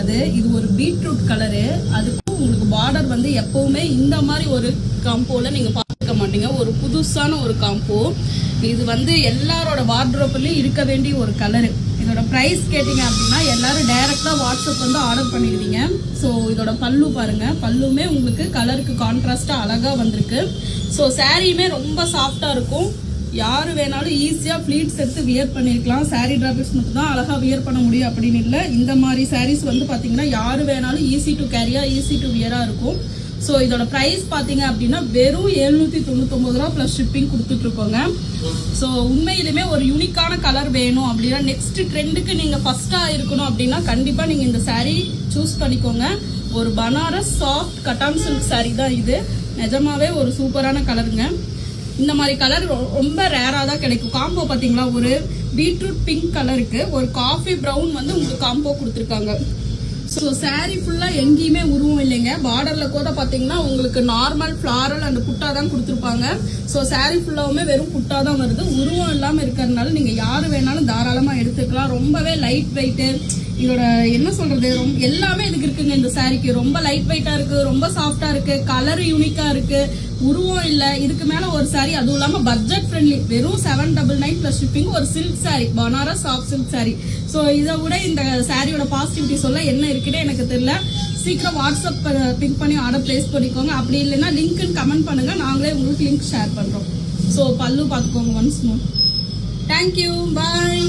கிடையாது. இது ஒரு பீட்ரூட் கலரு. அதுக்கும் உங்களுக்கு பார்டர் வந்து எப்பவுமே இந்த மாதிரி ஒரு காம்போல நீங்க பார்த்துக்க மாட்டீங்க. ஒரு புதுசான ஒரு காம்போ. இது வந்து எல்லாரோட வார்ட்ரோப்லயும் இருக்க வேண்டிய ஒரு கலரு. இதோட பிரைஸ் கேட்டீங்க அப்படின்னா எல்லாரும் டைரக்டா வாட்ஸ்அப் வந்து ஆர்டர் பண்ணிடுவீங்க. ஸோ இதோட பல்லு பாருங்க, பல்லுமே உங்களுக்கு கலருக்கு கான்ட்ராஸ்டா அழகா வந்திருக்கு. ஸோ சாரியுமே ரொம்ப சாஃப்டா இருக்கும். யாரு வேணாலும் ஈஸியா ஃபிளீட்ஸ் எடுத்து வியர் பண்ணிருக்கலாம். சாரி டிராப்பர்ஸ் மட்டும் தான் அழகா வியர் பண்ண முடியும் அப்படின்னு இல்லை. இந்த மாதிரி சாரீஸ் வந்து பாத்தீங்கன்னா யாரு வேணாலும் ஈஸி டு கேரியா, ஈஸி டு வியரா இருக்கும். ஸோ இதோட ப்ரைஸ் பார்த்தீங்க அப்படின்னா வெறும் 799 ரூபா ப்ளஸ் ஷிப்பிங் கொடுத்துட்டு இருக்கோங்க. ஸோ உண்மையிலுமே ஒரு யூனிக்கான கலர் வேணும் அப்படின்னா, நெக்ஸ்ட் ட்ரெண்டுக்கு நீங்கள் ஃபர்ஸ்டாக இருக்கணும் அப்படின்னா கண்டிப்பாக நீங்கள் இந்த சாரீ சூஸ் பண்ணிக்கோங்க. ஒரு பனாரஸ் சாஃப்ட் கட்டான் சில்க் சாரீ தான் இது. நிஜமாவே ஒரு சூப்பரான கலருங்க. இந்த மாதிரி கலர் ரொம்ப ரேராக தான் கிடைக்கும். காம்போ பார்த்தீங்களா, ஒரு பீட்ரூட் பிங்க் கலருக்கு ஒரு காஃபி ப்ரௌன் வந்து உங்களுக்கு காம்போ கொடுத்துருக்காங்க. ஸோ சாரீ ஃபுல்லாக எங்கேயுமே உருவம் இல்லைங்க. பார்டரில் கூட பார்த்தீங்கன்னா உங்களுக்கு நார்மல் ஃப்ளாரல் அந்த புட்டா தான் கொடுத்துருப்பாங்க. ஸோ சாரீ ஃபுல்லாவுமே வெறும் புட்டா தான் வருது. உருவம் இல்லாமல் இருக்கிறதுனால நீங்கள் யார் வேணாலும் தாராளமாக எடுத்துக்கலாம். ரொம்பவே லைட் வெயிட்டு. இதோட என்ன சொல்றது, எல்லாமே இதுக்கு இருக்குங்க. இந்த சாரிக்கு ரொம்ப லைட் வெயிட்டா இருக்கு, ரொம்ப சாஃப்டா இருக்கு, கலர் யூனிக்கா இருக்கு, உருவம் இல்ல. இதுக்கு மேல ஒரு சாரி, அதுவும் இல்லாம பட்ஜெட் ஃப்ரெண்ட்லி, வெறும் 799 பிளஸ் ஷிப்பிங். ஒரு silk sorry, Banaras soft silk sorry. So இதை விட இந்த சாரியோட பாசிட்டிவிட்டி சொல்ல என்ன இருக்குன்னு எனக்கு தெரியல. சீக்கிரம் வாட்ஸ்அப் பிக் பண்ணி ஆர்டர் பிளேஸ் பண்ணிக்கோங்க. அப்படி இல்லைன்னா லிங்க்னு கமெண்ட் பண்ணுங்க, நாங்களே உங்களுக்கு லிங்க் ஷேர் பண்றோம். ஸோ பல்லு பார்த்துக்கோங்க ஒன்ஸ் மோர். தேங்க்யூ, பாய்.